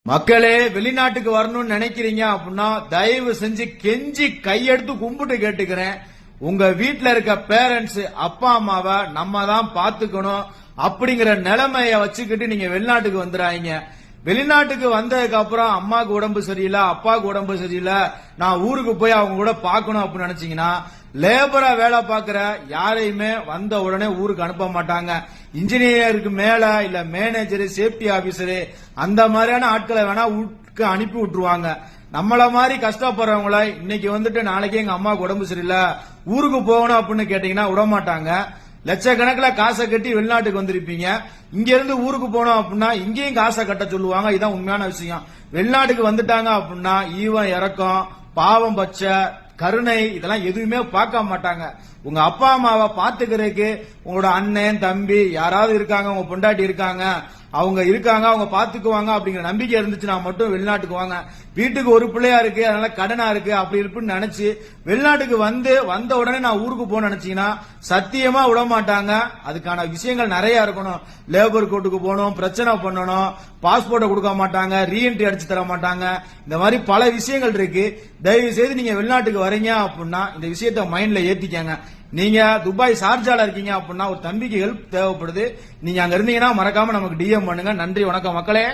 மக்களே, வெளிநாட்டுக்கு வரணும்னு நினைக்கிறீங்க அப்படின்னா தயவு செஞ்சு கெஞ்சி கையெடுத்து கும்பிட்டு கேட்டுக்கிறேன். உங்க வீட்டுல இருக்க பேரண்ட்ஸ் அப்பா அம்மாவை நம்ம தான் பாத்துக்கணும் அப்படிங்கிற நிலைமைய வச்சுக்கிட்டு நீங்க வெளிநாட்டுக்கு வந்துடாதீங்க. வெளிநாட்டுக்கு வந்ததுக்கு அப்புறம் அம்மாக்கு உடம்பு சரியில்லை, அப்பாவுக்கு உடம்பு சரியில்லை, நான் ஊருக்கு போய் அவங்க கூட பாக்கணும் அப்படின்னு நினைச்சீங்கன்னா லேபரா வேலை பார்க்கிற யாரையுமே வந்த உடனே ஊருக்கு அனுப்ப மாட்டாங்க. இன்ஜினியருக்கு மேல இல்ல மேனேஜர், சேஃப்டி ஆபீசரு அந்த மாதிரியான ஆட்களை வேணா ஊருக்கு அனுப்பி விட்டுருவாங்க. நம்மள மாதிரி கஷ்டப்படுறவங்கள இன்னைக்கு வந்துட்டு நாளைக்கு எங்க அம்மாவுக்கு உடம்பு சரியில்லை ஊருக்கு போகணும் அப்படின்னு கேட்டீங்கன்னா விட மாட்டாங்க. லட்சக்கணக்கில் காசை கட்டி வெளிநாட்டுக்கு வந்திருப்பீங்க, இங்க இருந்து ஊருக்கு போனோம் அப்படின்னா இங்கேயும் காசை கட்ட சொல்லுவாங்க. இதுதான் உண்மையான விஷயம். வெளிநாட்டுக்கு வந்துட்டாங்க அப்படின்னா ஈவன் இறக்கம், பாவம் பச்சை, கருணை இதெல்லாம் எதுவுமே பார்க்க மாட்டாங்க. உங்க அப்பா அம்மாவை பாத்துக்கிறதுக்கு உங்களோட அண்ணன் தம்பி யாராவது இருக்காங்க, உங்க பொண்டாட்டி இருக்காங்க, அவங்க பாத்துக்குவாங்க அப்படிங்கிற நம்பிக்கை இருந்துச்சுன்னா மட்டும் வெளிநாட்டுக்கு வாங்க. வீட்டுக்கு ஒரு பிள்ளையா இருக்கு, அதனால கடனா இருக்கு அப்படி இருப்புன்னு நினைச்சு வெளிநாட்டுக்கு வந்த உடனே நான் ஊருக்கு போன நினைச்சீங்கன்னா சத்தியமா விட மாட்டாங்க. அதுக்கான விஷயங்கள் நிறைய இருக்கணும். லேபர் கோர்ட்டுக்கு போகணும், பிரச்சனை பண்ணணும், பாஸ்போர்ட்டை கொடுக்க மாட்டாங்க, ரீஎன்ட்ரி அடிச்சு தர மாட்டாங்க. இந்த மாதிரி பல விஷயங்கள் இருக்கு. தயவு செய்து நீங்க வெளிநாட்டுக்கு வரீங்க அப்படின்னா இந்த விஷயத்த மைண்ட்ல ஏத்திக்கங்க. நீங்க துபாய் ஷார்ஜால இருக்கீங்க அப்படின்னா ஒரு தம்பிக்கு ஹெல்ப் தேவைப்படுது, நீங்க அங்க இருந்தீங்கன்னா மறக்காம நமக்கு டிஎம் பண்ணுங்க. நன்றி, வணக்கம் மக்களே.